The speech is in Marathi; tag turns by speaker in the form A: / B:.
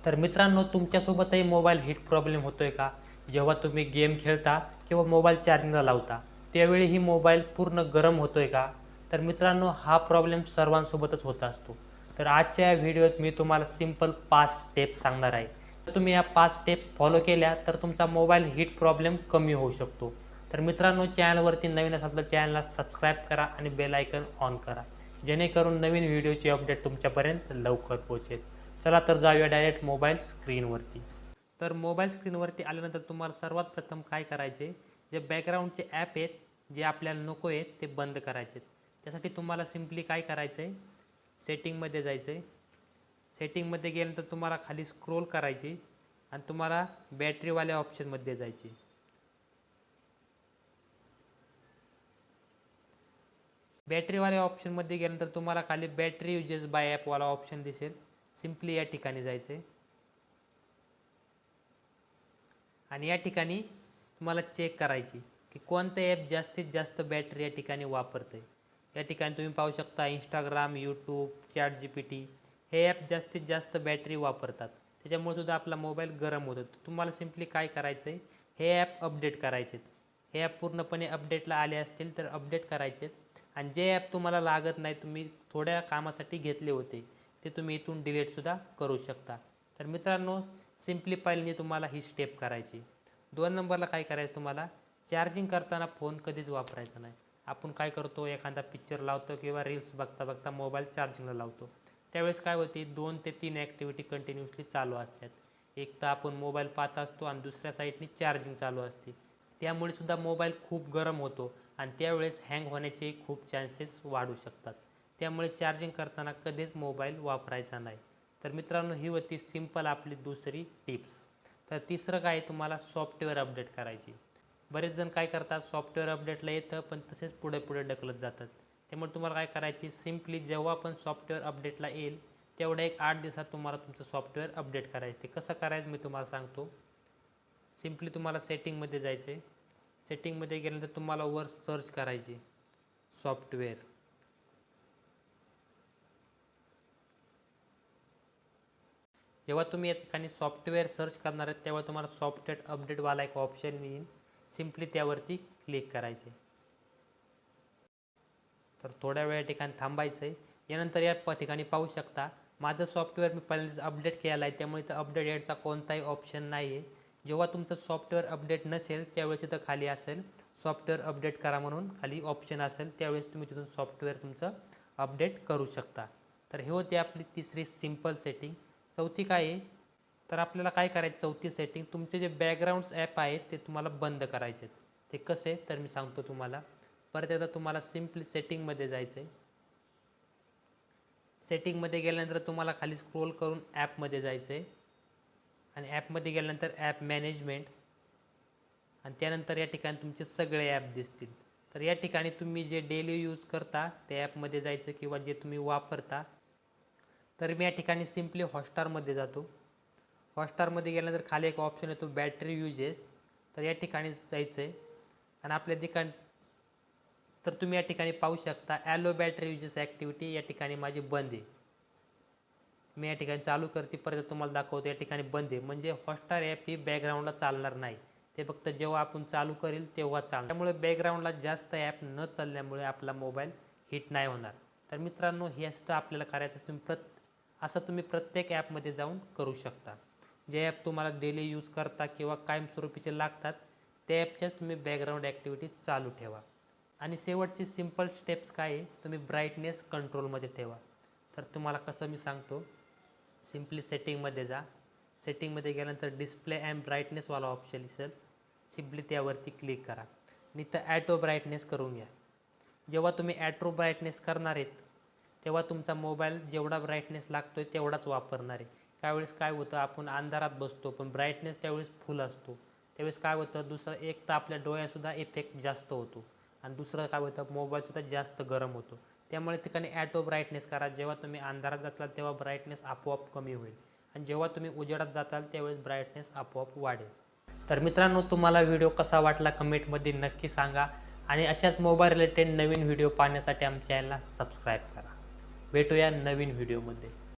A: तर मित्रांनो, तुमच्यासोबतही मोबाईल हीट प्रॉब्लेम होतोय का? जेव्हा तुम्ही गेम खेळता किंवा मोबाईल चार्जिंगला लावता, त्यावेळीही मोबाईल पूर्ण गरम होतोय का? तर मित्रांनो, हा प्रॉब्लेम सर्वांसोबतच होत असतो. तर आजच्या या व्हिडिओत मी तुम्हाला सिंपल 5 स्टेप्स सांगणार आहे. तर तुम्ही या 5 स्टेप्स फॉलो केल्या तर तुमचा मोबाईल हीट प्रॉब्लेम कमी होऊ शकतो. तर मित्रांनो, चॅनलवरती नवीन असाल तर चॅनलला सबस्क्राईब करा आणि बेल आयकॉन ऑन करा, जेणेकरून नवीन व्हिडिओची अपडेट तुमच्यापर्यंत लवकर पोहोचेल. चला तर जाऊया डायरेक्ट मोबाईल स्क्रीनवरती. तर मोबाईल स्क्रीनवरती आल्यानंतर तुम्हाला सर्वात प्रथम काय करायचे, जे बॅकग्राऊंडचे ॲप आहेत जे आपल्याला नको आहेत ते बंद करायचे. त्यासाठी तुम्हाला सिम्पली काय करायचं आहे, सेटिंगमध्ये जायचं आहे. सेटिंगमध्ये गेल्यानंतर तुम्हाला खाली स्क्रोल करायची आणि तुम्हाला बॅटरीवाल्या ऑप्शनमध्ये जायची. बॅटरीवाल्या ऑप्शनमध्ये गेल्यानंतर तुम्हाला खाली बॅटरी युजेस बाय ॲपवाला ऑप्शन दिसेल. सिम्पली या ठिकाणी जायचं आहे आणि या ठिकाणी तुम्हाला चेक करायची की कोणतं ॲप जास्तीत जास्त बॅटरी या ठिकाणी वापरते. या ठिकाणी तुम्ही पाहू शकता इंस्टाग्राम, यूट्यूब, ChatGPT हे ॲप जास्तीत जास्त बॅटरी वापरतात. त्याच्यामुळे सुद्धा आपला मोबाईल गरम होतो. तुम्हाला सिम्पली काय करायचं आहे, हे ॲप अपडेट करायचे. हे ॲप पूर्णपणे अपडेटला आले असतील तर अपडेट करायचे आणि जे ॲप तुम्हाला लागत नाही, तुम्ही थोड्या कामासाठी घेतले होते, ते तुम्ही इथून डिलीटसुद्धा करू शकता. तर मित्रांनो, सिम्पली पहिल्यांदा तुम्हाला ही स्टेप करायची. 2 नंबरला काय करायचं, तुम्हाला चार्जिंग करताना फोन कधीच वापरायचा नाही. आपण काय करतो, एखादा पिक्चर लावतो किंवा रील्स बघता बघता मोबाईल चार्जिंगला लावतो. त्यावेळेस काय होते, 2 ते 3 ॲक्टिव्हिटी कंटिन्युअसली चालू असतात. एक तर आपण मोबाईल पाहत असतो आणि दुसऱ्या साईडनी चार्जिंग चालू असते. त्यामुळे सुद्धा मोबाईल खूप गरम होतो आणि त्यावेळेस हँग होण्याचे खूप चान्सेस वाढू शकतात. त्यामुळे चार्जिंग करताना कधीच मोबाईल वापरायचा नाही. तर मित्रांनो, ही होती सिंपल आपली दुसरी टिप्स. तर तिसरं काय, तुम्हाला सॉफ्टवेअर अपडेट करायची. बरेच जण काय करतात, सॉफ्टवेअर अपडेटला येतं पण तसेच पुढे पुढे ढकलत जातात. त्यामुळे तुम्हाला काय करायची, सिम्पली जेव्हा पण सॉफ्टवेअर अपडेटला येईल तेवढ्या एक 8 दिवसात तुम्हाला तुमचं सॉफ्टवेअर अपडेट करायचं. ते कसं करायचं मी तुम्हाला सांगतो. सिम्पली तुम्हाला सेटिंगमध्ये जायचं आहे. सेटिंगमध्ये गेल्यानंतर तुम्हाला वर सर्च करायची सॉफ्टवेअर. जेव्हा तुम्ही या ठिकाणी सॉफ्टवेअर सर्च करणार आहेत तेव्हा तुम्हाला सॉफ्टवेअर अपडेटवाला एक ऑप्शन येईल. सिम्पली त्यावरती क्लिक करायचे. तर थोड्या वेळ ठिकाणी थांबायचं आहे. यानंतर या ठिकाणी पाहू शकता, माझं सॉफ्टवेअर मी पहिलेच अपडेट केलं आहे, त्यामुळे इथं अपडेट यायचा कोणताही ऑप्शन नाही आहे. जेव्हा तुमचं सॉफ्टवेअर अपडेट नसेल त्यावेळेस इथं खाली असेल सॉफ्टवेअर अपडेट करा म्हणून खाली ऑप्शन असेल, त्यावेळेस तुम्ही तिथून सॉफ्टवेअर तुमचं अपडेट करू शकता. तर हे होती आपली तिसरी सिंपल सेटिंग. चौथी काय आहे, तर आपल्याला काय करायचं, चौथी सेटिंग, तुमचे जे बॅकग्राऊंड्स ॲप आहेत ते तुम्हाला बंद करायचे आहेत. ते कसे तर मी सांगतो तुम्हाला. परत एकदा तुम्हाला सिम्पली सेटिंगमध्ये जायचं आहे. सेटिंगमध्ये गेल्यानंतर तुम्हाला खाली स्क्रोल करून ॲपमध्ये जायचं आहे आणि ॲपमध्ये गेल्यानंतर ॲप मॅनेजमेंट आणि त्यानंतर या ठिकाणी तुमचे सगळे ॲप दिसतील. तर या ठिकाणी तुम्ही जे डेली यूज करता त्या ॲपमध्ये जायचं किंवा जे तुम्ही वापरता. तर मी या ठिकाणी सिम्पली हॉटस्टारमध्ये जातो. हॉटस्टारमध्ये गेल्यानंतर खाली एक ऑप्शन येतो बॅटरी युजेस. तर या ठिकाणी जायचं आहे आणि आपल्या ठिकाणी तर तुम्ही या ठिकाणी पाहू शकता ॲलो बॅटरी युजेस ॲक्टिव्हिटी या ठिकाणी माझी बंद आहे. मी या ठिकाणी चालू करते, परत तुम्हाला दाखवतो. या ठिकाणी बंद आहे म्हणजे हॉटस्टार ॲप ही बॅकग्राऊंडला चालणार नाही. ते फक्त जेव्हा आपण चालू करेल तेव्हा चालणार. त्यामुळे बॅकग्राऊंडला जास्त ॲप न चालल्यामुळे आपला मोबाईल हीट नाही होणार. तर मित्रांनो, हे सुद्धा आपल्याला करायचं असं तुम्ही प्रत्येक ॲपमध्ये जाऊन करू शकता. जे ॲप तुम्हाला डेली यूज करता किंवा कायमस्वरूपीचे लागतात त्या ॲपच्याच तुम्ही बॅकग्राऊंड ॲक्टिव्हिटी चालू ठेवा. आणि शेवटची सिंपल स्टेप्स काय आहे, तुम्ही ब्राईटनेस कंट्रोलमध्ये ठेवा. तर तुम्हाला कसं मी सांगतो. सिम्पली सेटिंगमध्ये जा. सेटिंगमध्ये गेल्यानंतर डिस्प्ले अँड ब्राईटनेसवाला ऑप्शन दिसेल. सिम्पली त्यावरती क्लिक करा आणि इथं ॲटो ब्राईटनेस करून घ्या. जेव्हा तुम्ही ॲटो ब्राईटनेस करणार आहेत तेव्हा तुमचा मोबाईल जेवढा ब्राईटनेस लागतो आहे तेवढाच वापरणार आहे. त्यावेळेस काय होतं, आपण अंधारात बसतो पण ब्राईटनेस त्यावेळेस फुल असतो. त्यावेळेस काय होतं, दुसरं एक तर आपल्या डोळ्यासुद्धा इफेक्ट जास्त होतो आणि दुसरं काय होतं, मोबाईलसुद्धा जास्त गरम होतो. त्यामुळे ठिकाणी ॲटो ब्राईटनेस करा. जेव्हा तुम्ही अंधारात जाताल तेव्हा ब्राईटनेस आपोआप कमी होईल आणि जेव्हा तुम्ही उजेडात जाताल त्यावेळेस ब्राईटनेस आपोआप वाढेल. तर मित्रांनो, तुम्हाला व्हिडिओ कसा वाटला कमेंटमध्ये नक्की सांगा आणि अशाच मोबाईल रिलेटेड नवीन व्हिडिओ पाहण्यासाठी आमच्या चॅनलला सबस्क्राईब करा. भेटूया नवीन व्हिडिओमध्ये.